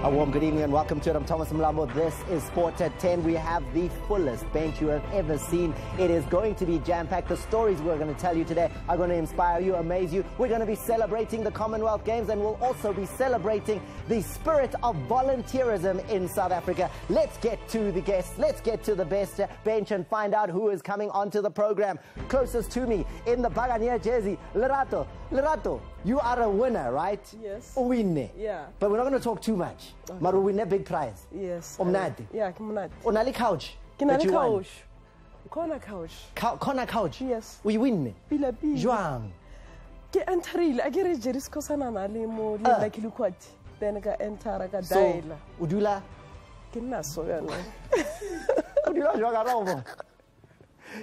A warm good evening and welcome to it. I'm Thomas Mlambo. This is Sport at 10. We have the fullest bench you have ever seen. It is going to be jam-packed. The stories we're going to tell you today are going to inspire you, amaze you. We're going to be celebrating the Commonwealth Games, and we'll also be celebrating the spirit of volunteerism in South Africa. Let's get to the guests. Let's get to the best bench and find out who is coming onto the program. Closest to me in the Bagania jersey, Lerato. Lerato, you are a winner, right? Yes. Uwinne. Yeah. But we're not going to talk too much. But we win a big prize. Yes. Omnadi. Yeah, kumnadi. Onali couch. Kinali couch. Corner couch. Corner couch. Yes. We win. Pila pila. Joang. Ke enterile. I get a jeris kosana na limo like lukwati. Then ka enter ka daila. Udula. Kina so yana. Udula joga robo.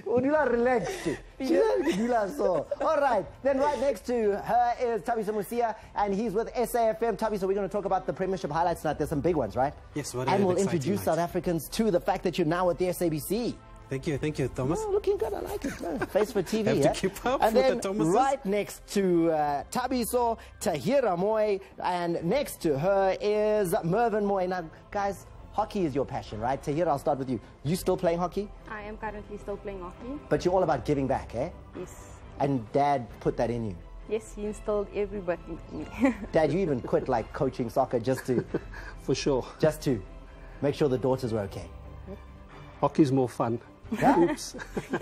Udula relaxed. She said Udula so. All right. Then right next to her is Thabiso Mosia, and he's with SAFM. Thabiso, we're going to talk about the Premiership highlights tonight. There's some big ones, right? Yes. What and we'll introduce South Africans to the fact that you're now at the SABC. Thank you, Thomas. Oh, looking good, I like it. Man. Face for TV. Have to keep up and with then the Thomases. Right next to Thabiso, Tahira Moy, and next to her is Mervyn Moy. Now, guys, hockey is your passion, right? Tahira, I'll start with you. You still playing hockey? I am currently still playing hockey. But you're all about giving back, eh? Yes. And Dad put that in you? Yes, he installed every bit into me. Dad, you even quit like coaching soccer just to... For sure. Just to make sure the daughters were okay. Hockey's more fun. Huh? Oops.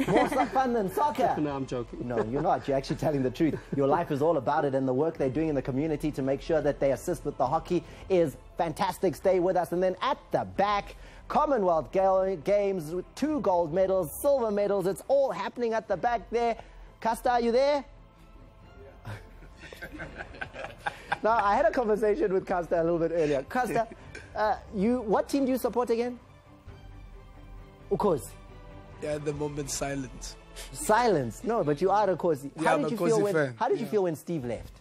More fun than soccer. No, I'm joking. No, you're not. You're actually telling the truth. Your life is all about it, and the work they're doing in the community to make sure that they assist with the hockey is fantastic. Stay with us. And then at the back, Commonwealth Games with 2 gold medals, silver medals. It's all happening at the back there. Casta, are you there? Yeah. Now, I had a conversation with Casta a little bit earlier. Casta, what team do you support again? Ukhozi. Yeah, at the moment, silence. Silence? No, but you are a Ukhozi. How did you feel when Steve left?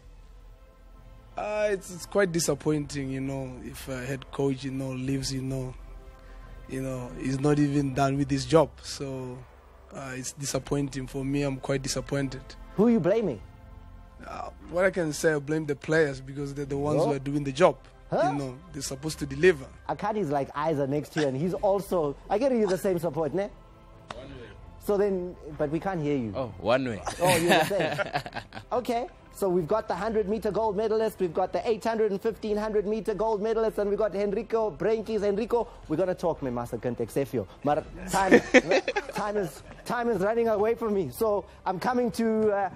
It's quite disappointing, you know, if a head coach, leaves, he's not even done with his job. So it's disappointing for me. I'm quite disappointed. Who are you blaming? What I can say, I blame the players because they're the ones who are doing the job. Huh? They're supposed to deliver. Akadi's like eyes are next to you, and he's also, I get you the same support, ne? One way. So then, but we can't hear you. Oh, one way. Oh, you're the same. Okay, so we've got the 100-meter gold medalist, we've got the 800 and 1500-meter gold medalist, and we've got Henrico Breintjes. Henrico, we're going to talk, Masa Kentexefio. But time is running away from me. So I'm coming to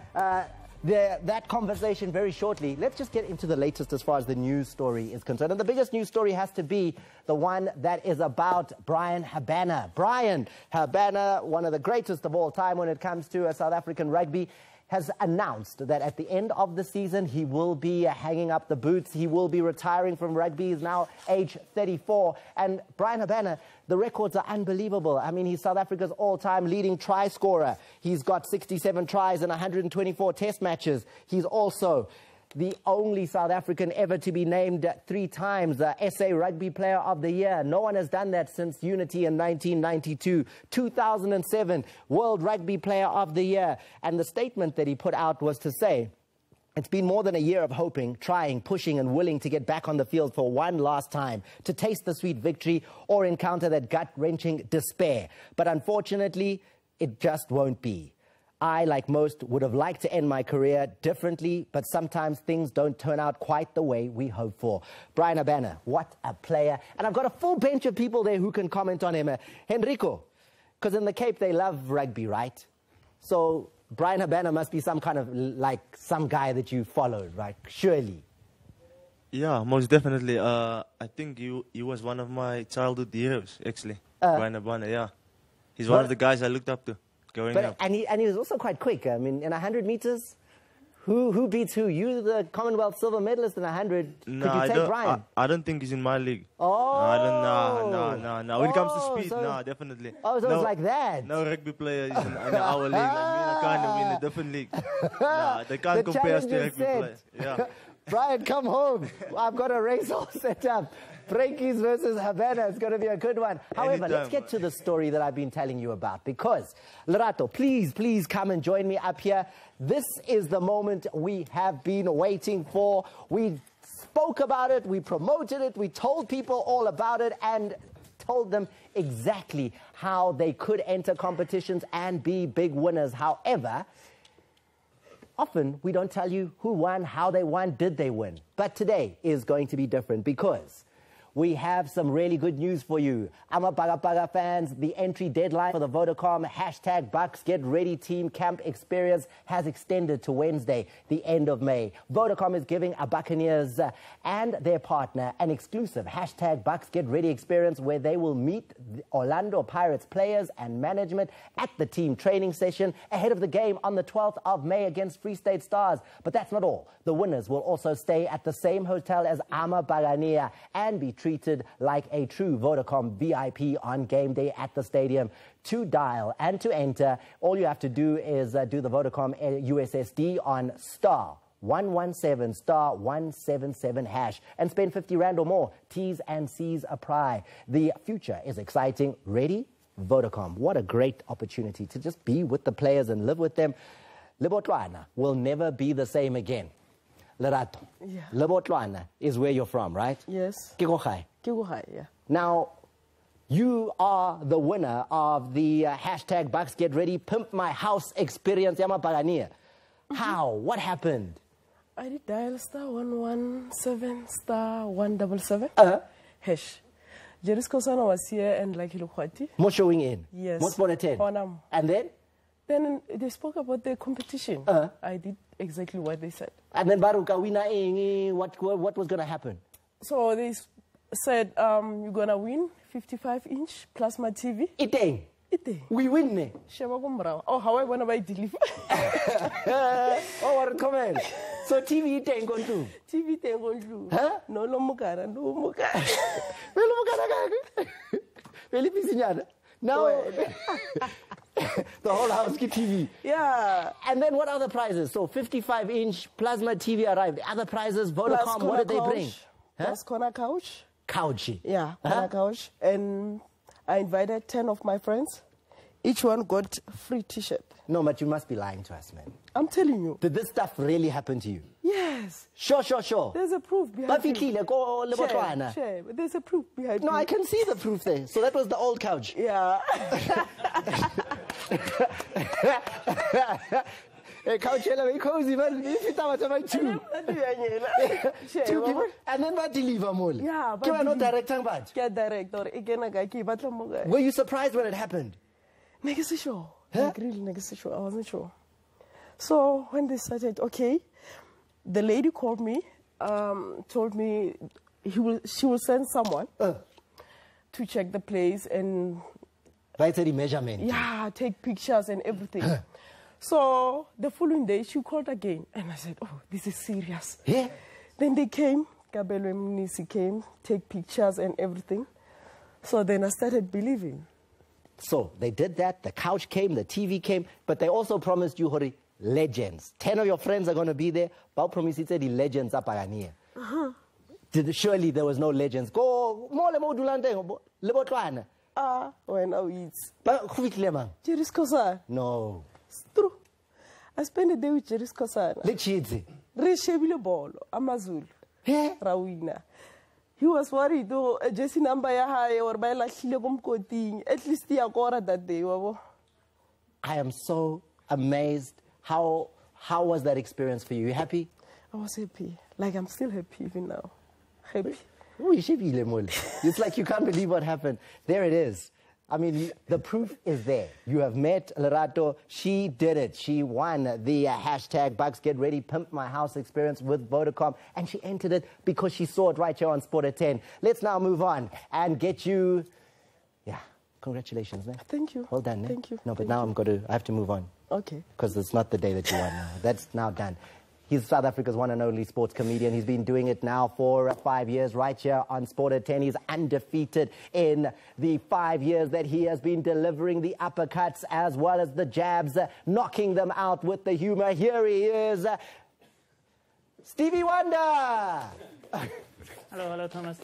that conversation very shortly. Let's just get into the latest as far as the news story is concerned. And the biggest news story has to be the one that is about Bryan Habana. Bryan Habana, one of the greatest of all time when it comes to South African rugby, has announced that at the end of the season, he will be hanging up the boots. He will be retiring from rugby. He's now age 34. And Bryan Habana, the records are unbelievable. I mean, he's South Africa's all-time leading try scorer. He's got 67 tries in 124 test matches. He's also the only South African ever to be named 3 times SA Rugby Player of the Year. No one has done that since Unity in 1992. 2007, World Rugby Player of the Year. And the statement that he put out was to say, it's been more than a year of hoping, trying, pushing and willing to get back on the field for one last time, to taste the sweet victory or encounter that gut-wrenching despair. But unfortunately, it just won't be. I, like most, would have liked to end my career differently, but sometimes things don't turn out quite the way we hope for. Bryan Habana, what a player. And I've got a full bench of people there who can comment on him. Henrico, because in the Cape they love rugby, right? So Bryan Habana must be some kind of, like, some guy that you followed, right? Surely. Yeah, most definitely. I think he was one of my childhood heroes, actually. Bryan Habana, yeah. He's one of the guys I looked up to. And he was also quite quick. I mean, in 100 meters, who beats who? You, the Commonwealth silver medalist in 100. No, could you take Bryan? I don't think he's in my league. Oh. No. When it comes to speed, no, definitely. Oh, so it's like that. No rugby player is in our league. I kind of in a different league. No, they can't compare us to rugby players. Yeah. Bryan, come home. I've got a race all set up. Breakies versus Havana is going to be a good one. However, let's Anytime. get to the story that I've been telling you about, because, Lerato, please come and join me up here. This is the moment we have been waiting for. We spoke about it, we promoted it, we told people all about it, and told them exactly how they could enter competitions and be big winners. However, often we don't tell you who won, how they won, did they win. But today is going to be different, because we have some really good news for you. Amapagapaga fans, the entry deadline for the Vodacom #Bucks Get Ready Team Camp Experience has extended to Wednesday, the end of May. Vodacom is giving our Buccaneers and their partner an exclusive #Bucks Get Ready experience, where they will meet the Orlando Pirates players and management at the team training session ahead of the game on the 12th of May against Free State Stars. But that's not all. The winners will also stay at the same hotel as Amapagania and be treated like a true Vodacom VIP on game day at the stadium. To dial and to enter, all you have to do is do the Vodacom USSD on *117 *177# and spend 50 Rand or more. T's and C's apply. The future is exciting. Ready? Vodacom. What a great opportunity to just be with the players and live with them. Lebotwana will never be the same again. Lerato, Yeah. Lebotwana is where you're from, right? Yes. Kikogai. Kiguhai, yeah. Now, you are the winner of the #Bucks Get Ready Pimp My House experience, Yamapagania. How? What happened? I did dial *117 *177 hash. Jeris Kosana was here and like Lukwati. More showing in? Yes. More sport 10? Honam. And Then they spoke about the competition. I did exactly what they said. then Baruka, what was going to happen? So they said, you're going to win 55-inch plasma TV. Iteng. Ite. We win, ne? Sheba kumbrao. Oh, how I want to buy deliver. Oh, what a comment. So TV iteng kontu. TV tengo lu. Huh? No lo mukara, no mukara. Velo mukara. Veli pisinyana. Now, the whole house get TV. Yeah. And then what other prizes? So 55-inch plasma TV arrived. Other prizes, Vodacom, what did they bring? Plus corner couch. Couchy. Yeah, corner couch. And I invited 10 of my friends. Each one got free T-shirt. No, but you must be lying to us, man. I'm telling you. Did this stuff really happen to you? Yes. Sure. There's a proof behind it. Share. There's a proof behind it. No, I can see the proof there. So that was the old couch. Yeah. Hey, couch, very cozy, man. Two people. And then what deliver more? Yeah, but you are not directing, but Get director. were you surprised when it happened? Negative show. Huh? Like really negative show. I wasn't sure. So when they started, okay, the lady called me, told me she will send someone to check the place and Right, the measurement. yeah, take pictures and everything. So the following day she called again and I said, oh, this is serious. Yeah. Then they came, Gabelo Munisi came, take pictures and everything. So then I started believing. So they did that. The couch came, the TV came, but they also promised you, Hori, legends. 10 of your friends are going to be there. But promise the legends are Pagania. Surely there was no legends. Go, mole mo dulante, lebotwana. When I eats. But who man? Jeris Kosan. No. It's true. I spent the day with Jeris Kosan. Lechidzi. Reshebile bolo, Amazulu. Yeah. Rawina. He was worried though, Jesse number ya high or by like Hilagum at least the Agora that day. I am so amazed. How was that experience for you? You happy? I was happy. Like I'm still happy even now. Happy. It's like you can't believe what happened. There it is. I mean, the proof is there. You have met Lerato. She did it. She won the #Bucks Get Ready Pimp My House experience with Vodacom. And she entered it because she saw it right here on Sport at 10. Let's now move on and get you... Yeah, congratulations, man. Thank you. Well done, man. Thank you. No, but Thank now you. I have to move on. Okay. Because it's not the day that you won now. That's now done. He's South Africa's one and only sports comedian. He's been doing it now for 5 years right here on Sport at 10. He's undefeated in the 5 years that he has been delivering the uppercuts as well as the jabs, knocking them out with the humor. Here he is, Stevie Wonder. Hello, Thomas.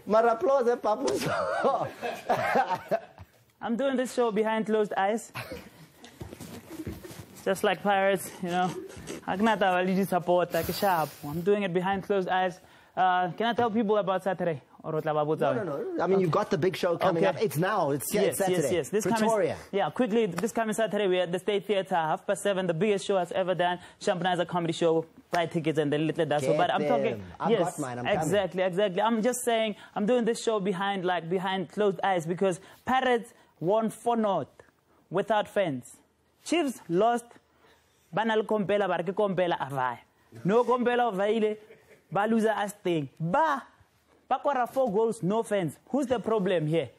Maar applause, Papu. I'm doing this show behind closed eyes. Just like Pirates, you know. Support, like a sharp. I'm doing it behind closed eyes. Can I tell people about Saturday? No. I mean, you've got the big show coming up. It's now. It's Saturday. Yes. This Pretoria. Quickly, this coming Saturday, we're at the State Theatre, 7:30, the biggest show I've ever done. Champagnizer comedy show, buy tickets and the little that's all. But I'm talking. I've got mine. I'm exactly. I'm just saying, I'm doing this show behind closed eyes because Pirates won 4-0 without fans. Chiefs lost. Banal Kompela, Barke Kompela, Avai. No Kompela, Vaile, Baluza Asting. Bakwara 4 goals, no fans. Who's the problem here?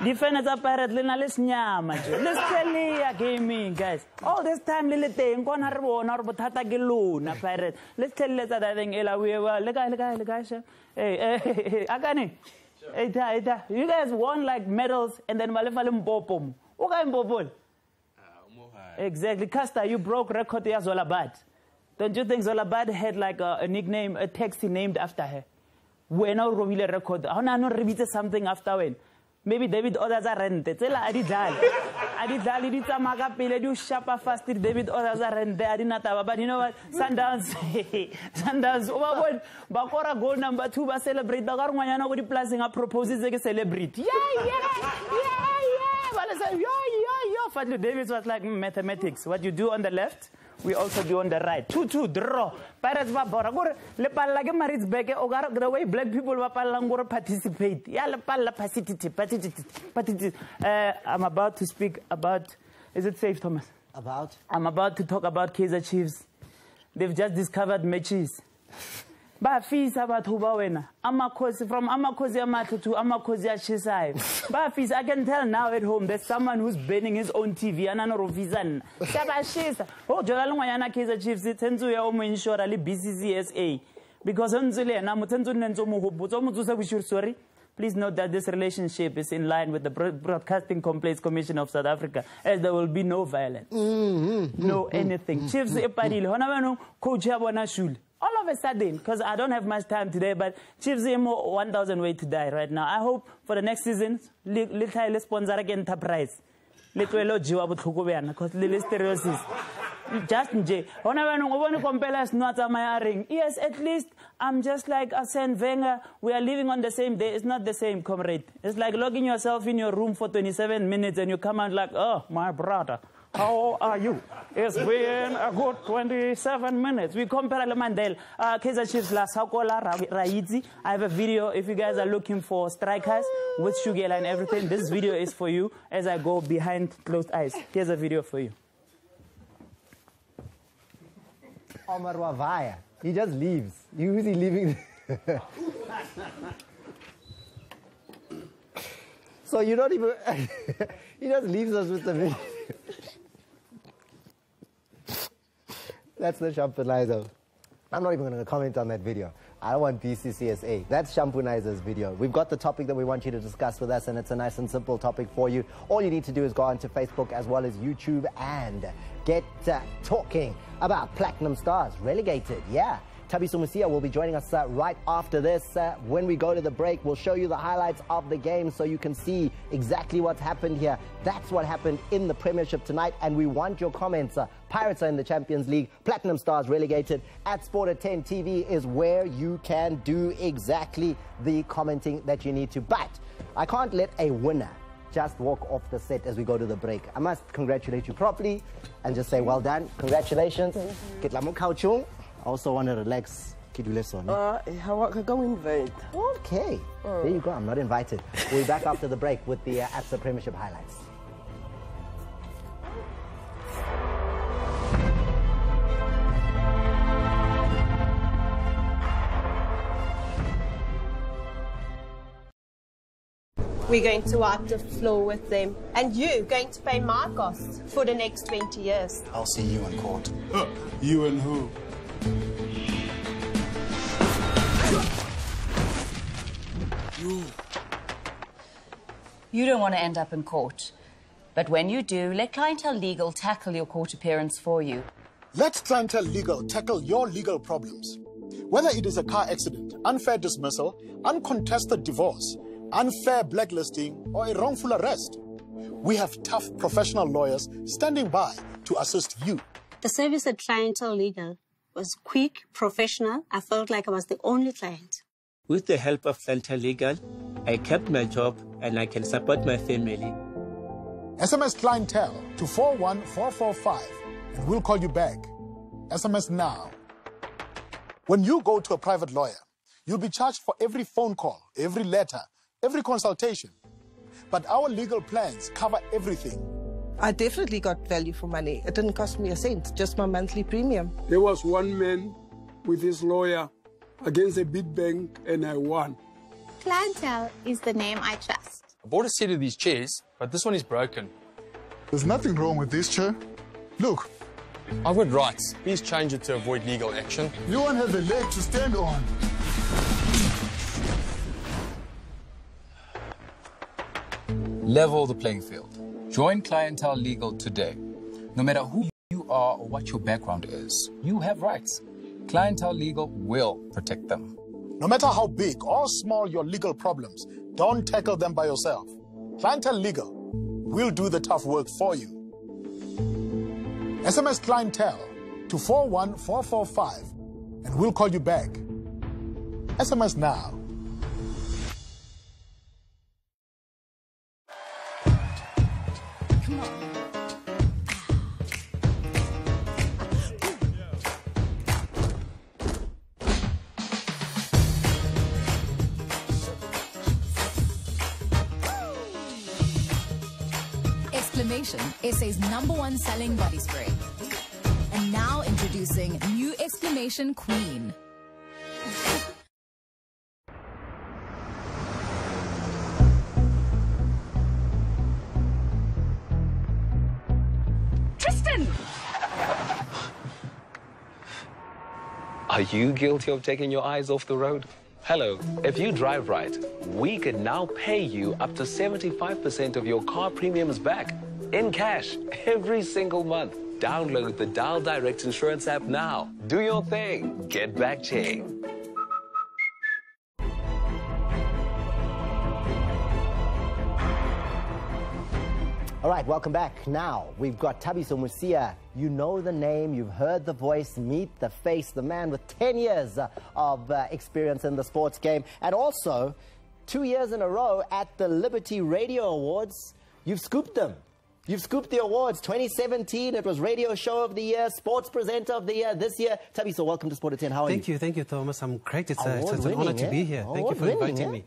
Defenders are Pirates, let's tell you gaming, guys. All this time, let's tell you that thing, hey, Akani. Hey, you guys won like medals and then Malefalum Bopom. What kind of Bopol? Exactly. Casta, you broke record as Zolabad. Don't you think Zolabad had like a nickname, a taxi named after her? When I really record, how now not repeat something after when? Maybe David others are rented. Tell I did it's a magapile, do sharper fast David others are rented. I did not have, but you know what? Sundance, overboard. Bakora goal number 2 was celebrate. Bagarmayana with the plasing up proposes like a celebrity. Yeah. Fadlu Davis was like mathematics. What you do on the left, we also do on the right. 2-2 draw. Pirates babora. Le palla ke maritz beke ogar the way black people wa palla ngoro participate. Ya le palla participate. I'm about to speak about. Is it safe, Thomas? About? I'm about to talk about Kaizer Chiefs. They've just discovered matches. Bafis about Hubawena. From Amakosi Amato to Amakosi Chisai. Bafis, I can tell now at home there's someone who's burning his own TV. And I know Rovizan. Sabashisa. Oh, Jolalungayana Kaizer Chiefs, Tenzu Yaomo Insurali BCCSA. Because Unzule and Amutenzu Nenzomu Hubuzomu we should sorry. Please note that this relationship is in line with the Broadcasting Complaints Commission of South Africa, as there will be no violence. No anything. Chiefs Epadil, Honavano, Coach Yabwana Shul. All of a sudden, because I don't have much time today, but Chiefs Emo 1,000 way to die right now. I hope for the next season, little sponsor again enterprise. Little jiwa buthukubeana, because little stereosis. Just J. When compare us not am I ring. Yes, at least I'm just like Arsene Wenger. We are living on the same day. It's not the same, comrade. It's like logging yourself in your room for 27 minutes and you come out like, oh, my brother. How are you? It's been a good 27 minutes. We compare Mandel, Kaizer Chiefs, La Sakola, Raizi. I have a video if you guys are looking for strikers with Shugela and everything. This video is for you as I go behind closed eyes. Here's a video for you. Omar Wavaya. He just leaves. Who's he leaving? So you don't even... he just leaves us with the video. That's the Champagnizer. I'm not even going to comment on that video. I don't want BCCSA. That's Champunizer's video. We've got the topic that we want you to discuss with us, and it's a nice and simple topic for you. All you need to do is go onto Facebook as well as YouTube and get talking about Platinum Stars relegated. Yeah. Thabiso Mosia will be joining us right after this. When we go to the break, we'll show you the highlights of the game so you can see exactly what's happened here. That's what happened in the Premiership tonight, and we want your comments. Pirates are in the Champions League. Platinum Stars relegated. At Sport at 10 TV is where you can do exactly the commenting that you need to. But I can't let a winner just walk off the set as we go to the break. I must congratulate you properly and just say well done. Congratulations. I also want to relax. Okay. There you go. I'm not invited. We'll be back after the break with the ABSA Premiership highlights. We're going to wipe the floor with them. And you're going to pay my costs for the next 20 years. I'll see you in court. You and who? You don't want to end up in court. But when you do, let Clientele Legal tackle your court appearance for you. Let Clientele Legal tackle your legal problems. Whether it is a car accident, unfair dismissal, uncontested divorce, unfair blacklisting, or a wrongful arrest, we have tough professional lawyers standing by to assist you. The service at Clientele Legal was quick, professional. I felt like I was the only client. With the help of Clientele Legal, I kept my job and I can support my family. SMS Clientele to 41445 and we'll call you back. SMS now. When you go to a private lawyer, you'll be charged for every phone call, every letter, every consultation. But our legal plans cover everything. I definitely got value for money. It didn't cost me a cent, just my monthly premium. There was one man with his lawyer against a big bank, and I won. Clientele is the name I trust. I bought a set of these chairs, but this one is broken. There's nothing wrong with this chair. Look. I've got rights. Please change it to avoid legal action. You won't have a leg to stand on. Level the playing field. Join Clientele Legal today. No matter who you are or what your background is, you have rights. Clientele Legal will protect them. No matter how big or small your legal problems, don't tackle them by yourself. Clientele Legal will do the tough work for you. SMS Clientele to 41445 and we'll call you back. SMS now. Come on. Exclamation, SA's #1 selling body spray. And now introducing new Exclamation Queen. Tristan! Are you guilty of taking your eyes off the road? Hello, if you drive right, we can now pay you up to 75% of your car premiums back in cash every single month. Download the Dial Direct Insurance app now. Do your thing. Get back chain. All right, welcome back. Now, we've got Thabiso Mosia. You know the name, you've heard the voice, meet the face, the man with 10 years of experience in the sports game. And also, 2 years in a row at the Liberty Radio Awards, you've scooped them. You've scooped the awards. 2017, it was Radio Show of the Year, Sports Presenter of the Year. This year, Thabiso, welcome to Sport at 10. How are you? Thank you, Thomas. I'm great. It's an honor to be here. Thank you for inviting me.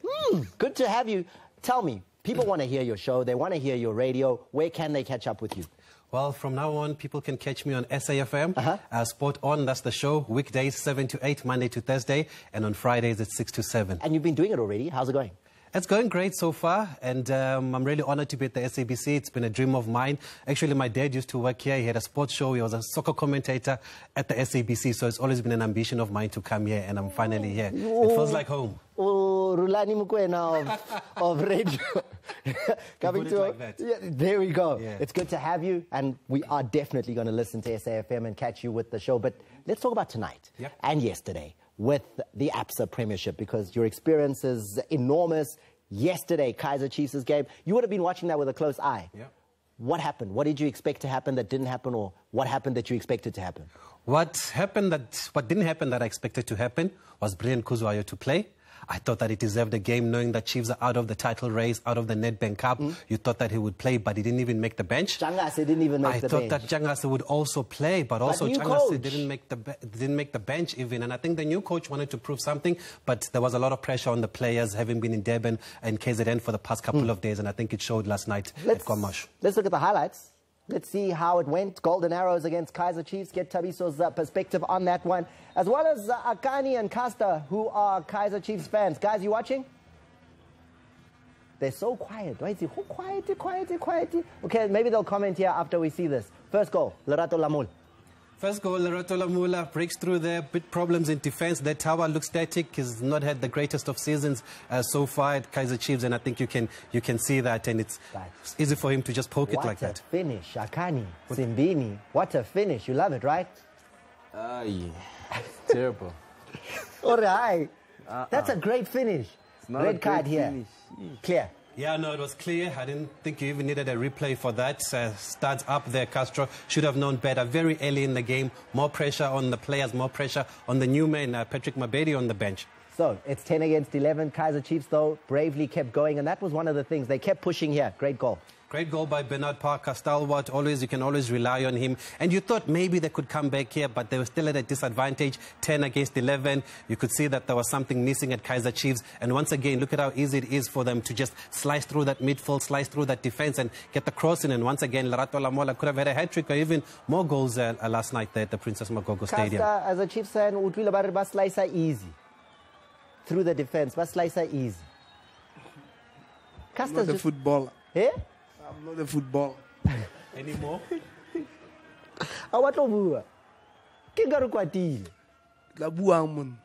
Good to have you. Tell me, people want to hear your show. They want to hear your radio. Where can they catch up with you? Well, from now on, people can catch me on SAFM, Sport On, that's the show, weekdays 7 to 8, Monday to Thursday, and on Fridays it's 6 to 7. And you've been doing it already. How's it going? It's going great so far, and I'm really honored to be at the SABC. It's been a dream of mine. Actually, my dad used to work here. He had a sports show. He was a soccer commentator at the SABC, so it's always been an ambition of mine to come here, and I'm finally here. It feels like home. Oh, Rulani Mukwena of radio. Coming to like that. Yeah, there we go. Yeah. It's good to have you, and we are definitely going to listen to SAFM and catch you with the show. But let's talk about tonight and yesterday with the ABSA Premiership, because your experience is enormous. Yesterday, Kaizer Chiefs' game, you would have been watching that with a close eye. Yeah. What happened? What did you expect to happen that didn't happen, or what happened that you expected to happen? What didn't happen that I expected to happen was Brian Kuzuayo to play. I thought that he deserved a game, knowing that Chiefs are out of the title race, out of the Nedbank Cup. You thought that he would play, but he didn't even make the bench. Jangase didn't even make the bench. I thought that Jangase would also play, but also Jangase didn't make the bench even. And I think the new coach wanted to prove something, but there was a lot of pressure on the players, having been in Durban and KZN for the past couple of days, and I think it showed last night at KwaMashu. Let's look at the highlights. Let's see how it went. Golden Arrows against Kaizer Chiefs. Get Thabiso's perspective on that one. As well as Akani and Kasta, who are Kaizer Chiefs fans. Guys, you watching? They're so quiet. Right? Quiet. Okay, maybe they'll comment here after we see this. First goal, Lerato Lamula. First goal, Lerato Lamula breaks through there. Bit problems in defense. Their tower looks static. He's not had the greatest of seasons so far at Kaizer Chiefs, and I think you can see that, and it's easy for him to just poke it like that. What a finish, Akani, Simbini. What a finish. You love it, right? Aye. Terrible. All right. That's a great finish. not Red a card great here. finish. Clear. Yeah, no, it was clear. I didn't think you even needed a replay for that. Starts up there, Castro. Should have known better. Very early in the game. More pressure on the players, more pressure on the new man, Patrick Mabedi, on the bench. So it's 10 against 11. Kaizer Chiefs, though, bravely kept going. And that was one of the things. They kept pushing here. Great goal. Great goal by Bernard Parker, stalwart. You can always rely on him. And you thought maybe they could come back here, but they were still at a disadvantage, 10 against 11. You could see that there was something missing at Kaizer Chiefs. And once again, look at how easy it is for them to just slice through that midfield, slice through that defense, and get the cross in. And once again, Lerato Lamola could have had a hat-trick or even more goals last night there at the Princess Magogo Stadium. Kasta, as a Chiefs fan, utwila ba re ba slice easy. Through the defense, ba slice easy. I'm not a footballer. Eh? I'm not a footballer. Anymore? What to bua? Ke ga re kwatile. La buang mon.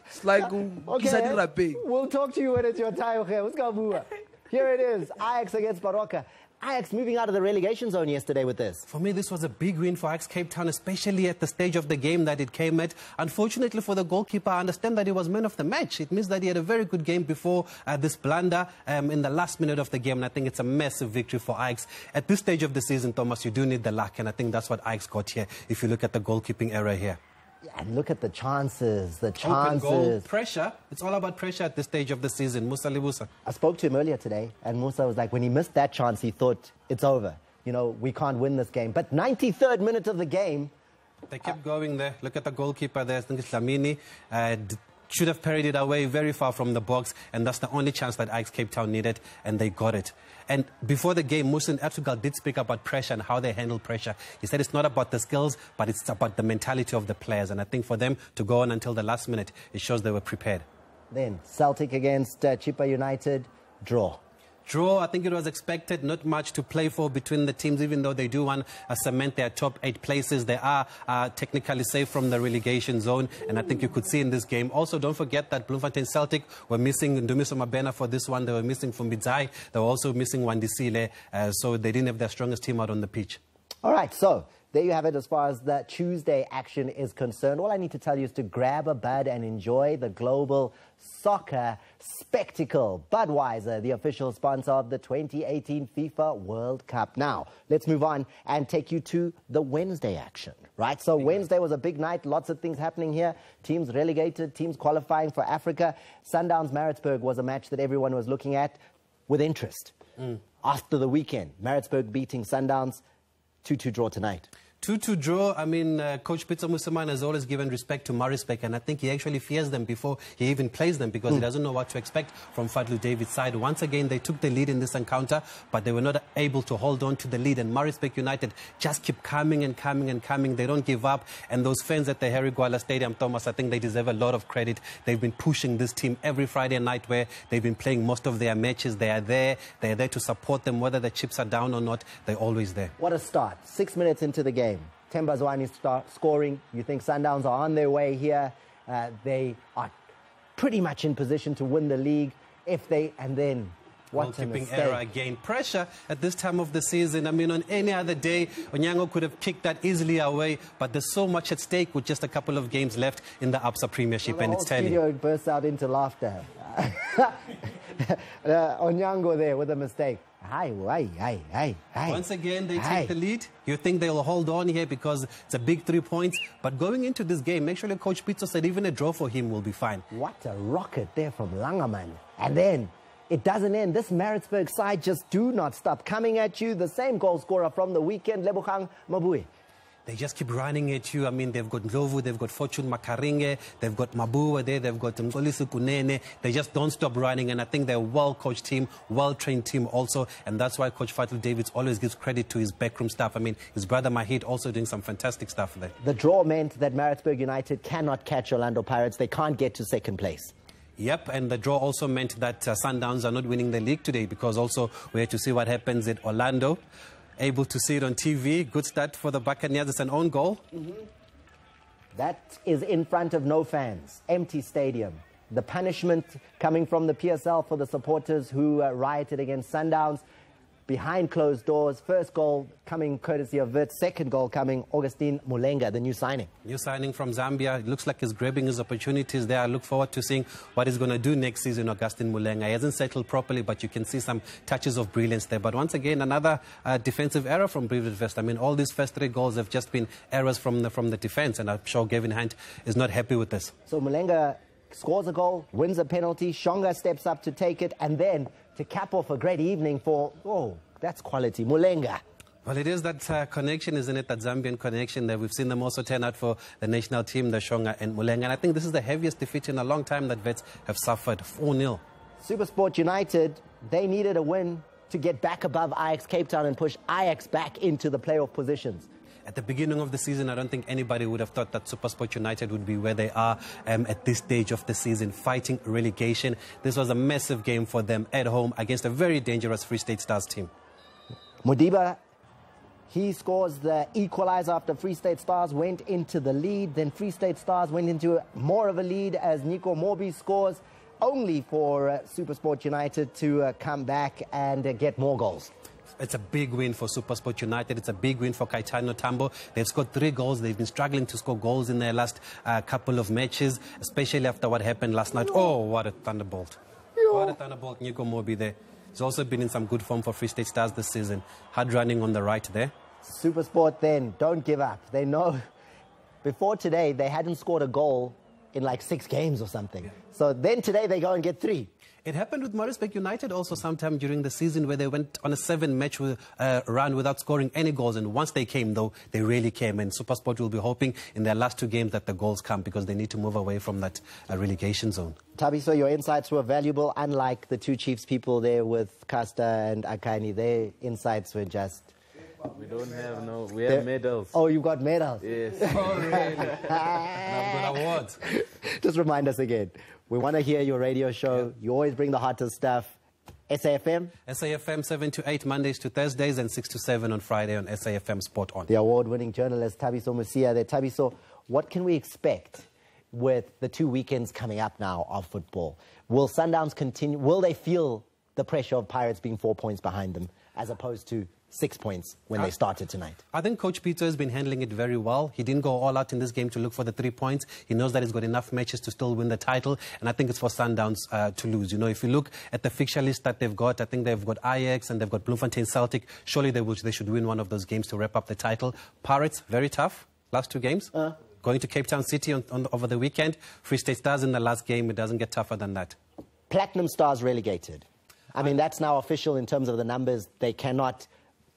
It's like we'll talk to you when it's your time. Okay, let's go bua. Here it is, Ajax against Baroka. Ajax moving out of the relegation zone yesterday with this. For me, this was a big win for Ajax Cape Town, especially at the stage of the game that it came at. Unfortunately for the goalkeeper, I understand that he was man of the match. It means that he had a very good game before this blunder in the last minute of the game, and I think it's a massive victory for Ajax. At this stage of the season, Thomas, you do need the luck, and I think that's what Ajax got here, if you look at the goalkeeping error here. Yeah, and look at the chances, Open goal, pressure. It's all about pressure at this stage of the season. Musa Libusa. I spoke to him earlier today, and Musa was like, when he missed that chance, he thought, it's over. You know, we can't win this game. But 93rd minute of the game. They kept going there. Look at the goalkeeper there. I think it's Lamini. Should have parried it away very far from the box, and that's the only chance that Ajax Cape Town needed, and they got it. And before the game, Musin Ertugal did speak about pressure and how they handle pressure. He said it's not about the skills, but it's about the mentality of the players. And I think for them to go on until the last minute, it shows they were prepared. Then Celtic against Chippa United, draw. Draw, I think it was expected, not much to play for between the teams, even though they do want to cement their top 8 places. They are technically safe from the relegation zone, and I think you could see in this game. Also, don't forget that Bloemfontein Celtic were missing Ndumiso Mabena for this one. They were missing Fumbidzai. They were also missing Wandisile, so they didn't have their strongest team out on the pitch. All right, so there you have it as far as the Tuesday action is concerned. All I need to tell you is to grab a bud and enjoy the global soccer spectacle. Budweiser, the official sponsor of the 2018 FIFA World Cup. Now, let's move on and take you to the Wednesday action, right? So Wednesday was a big night, lots of things happening here. Teams relegated, teams qualifying for Africa. Sundowns Maritzburg was a match that everyone was looking at with interest. After the weekend, Maritzburg beating Sundowns, 2-2 draw tonight. 2-2 draw. I mean, Coach Pitso Musimane has always given respect to Maritzburg, and I think he actually fears them before he even plays them because he doesn't know what to expect from Fadlu David's side. Once again, they took the lead in this encounter, but they were not able to hold on to the lead, and Maritzburg United just keep coming and coming and coming. They don't give up, and those fans at the Harry Gwala Stadium, Thomas, I think they deserve a lot of credit. They've been pushing this team every Friday night where they've been playing most of their matches. They are there to support them, whether the chips are down or not. They're always there. What a start. 6 minutes into the game. Themba Zwane start scoring. You think Sundowns are on their way here. They are pretty much in position to win the league and then what a mistake. Error again. Pressure at this time of the season. I mean, on any other day, Onyango could have kicked that easily away, but there's so much at stake with just a couple of games left in the Absa Premiership, and it's telling. The whole studio bursts out into laughter. Onyango there with a mistake. Once again, they take the lead. You think they'll hold on here because it's a big 3 points. But going into this game, actually, Coach Pitso said even a draw for him will be fine. What a rocket there from Langerman. And then it doesn't end. This Maritzburg side just do not stop coming at you. The same goal scorer from the weekend, Lebogang Mabue. They just keep running at you. I mean, they've got Ndlovu, they've got Fortune Makaringe, they've got Mabua there, they've got Mkolisi Kunene. They just don't stop running, and I think they're a well-coached team, well-trained team also, and that's why Coach Fadlu Davids always gives credit to his backroom staff. I mean, his brother Mahid also doing some fantastic stuff there. The draw meant that Maritzburg United cannot catch Orlando Pirates. They can't get to second place. Yep, and the draw also meant that Sundowns are not winning the league today because also we had to see what happens at Orlando. Able to see it on TV. Good start for the Buccaneers. It's an own goal. That is in front of no fans. Empty stadium. The punishment coming from the PSL for the supporters who rioted against Sundowns. behind closed doors. First goal coming courtesy of Wits. Second goal coming Augustine Mulenga, the new signing. New signing from Zambia. It looks like he's grabbing his opportunities there. I look forward to seeing what he's going to do next season, Augustine Mulenga. He hasn't settled properly, but you can see some touches of brilliance there. But once again, another defensive error from Brevis West. I mean, all these first 3 goals have just been errors from the defense, and I'm sure Gavin Hunt is not happy with this. So Mulenga scores a goal, wins a penalty, Shonga steps up to take it, and then to cap off a great evening for, oh, that's quality, Mulenga. Well, it is that connection, isn't it? That Zambian connection that we've seen them also turn out for the national team, the Shonga and Mulenga. And I think this is the heaviest defeat in a long time that Vets have suffered, 4-0. SuperSport United, they needed a win to get back above Ajax Cape Town and push Ajax back into the playoff positions. At the beginning of the season, I don't think anybody would have thought that SuperSport United would be where they are at this stage of the season, fighting relegation. This was a massive game for them at home against a very dangerous Free State Stars team. Modiba, he scores the equalizer after Free State Stars went into the lead. Then Free State Stars went into more of a lead as Nico Morbi scores, only for SuperSport United to come back and get more goals. It's a big win for SuperSport United. It's a big win for Caetano Tambo. They've scored 3 goals. They've been struggling to score goals in their last couple of matches, especially after what happened last night. Oh, what a thunderbolt. What a thunderbolt, Nico Morbi there. He's also been in some good form for Free State Stars this season. Hard running on the right there. SuperSport then, don't give up. They know before today they hadn't scored a goal in like 6 games or something. So then today they go and get 3. It happened with Maritzburg United also sometime during the season where they went on a 7-match run without scoring any goals. And once they came, though, they really came. And SuperSport will be hoping in their last 2 games that the goals come because they need to move away from that relegation zone. Tabiso, your insights were valuable, unlike the 2 Chiefs people there with Casta and Akani. Their insights were just... We don't have no... We have medals. Oh, you've got medals? Yes. Oh, really? And I've got awards. Just remind us again. We want to hear your radio show. You always bring the hottest stuff. SAFM? SAFM 7 to 8 Mondays to Thursdays and 6 to 7 on Friday on SAFM Sport On. The award-winning journalist Tabiso Musia there. Tabiso, what can we expect with the 2 weekends coming up now of football? Will Sundowns continue? Will they feel the pressure of Pirates being 4 points behind them as opposed to 6 points when they started tonight? I think Coach Peter has been handling it very well. He didn't go all out in this game to look for the 3 points. He knows that he's got enough matches to still win the title, and I think it's for Sundowns to lose. You know, if you look at the fixture list that they've got, I think they've got Ajax and they've got Bloemfontein Celtic. Surely they should win one of those games to wrap up the title. Pirates, very tough. Last 2 games. Going to Cape Town City over the weekend. Free State Stars in the last game. It doesn't get tougher than that. Platinum Stars relegated. I mean, that's now official in terms of the numbers. They cannot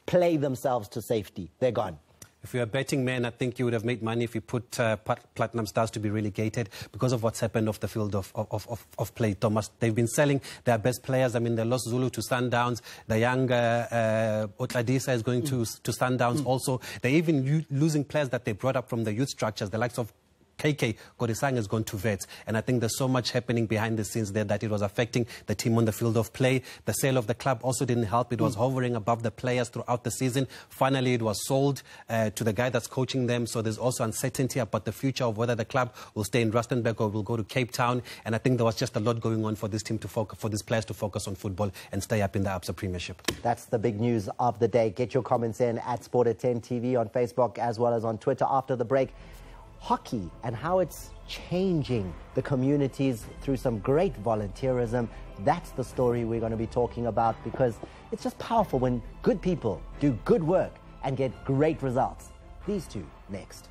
play themselves to safety. They're gone. If you're a betting man, I think you would have made money if you put Platinum Stars to be relegated because of what's happened off the field of play, Thomas. They've been selling their best players. I mean, they lost Zulu to Sundowns. The young Otladisa is going to Sundowns also. They're even losing players that they brought up from the youth structures, the likes of KK Kodisang has gone to Vets, and I think there's so much happening behind the scenes there that it was affecting the team on the field of play. The sale of the club also didn't help. It was hovering above the players throughout the season. Finally, it was sold to the guy that's coaching them, so there's also uncertainty about the future of whether the club will stay in Rustenburg or will go to Cape Town, and I think there was just a lot going on for this team to focus, for these players to focus on football and stay up in the Absa Premiership. That's the big news of the day. Get your comments in at Sport at 10 TV on Facebook as well as on Twitter after the break. Hockey and how it's changing the communities through some great volunteerism. That's the story we're going to be talking about because it's just powerful when good people do good work and get great results. These two next.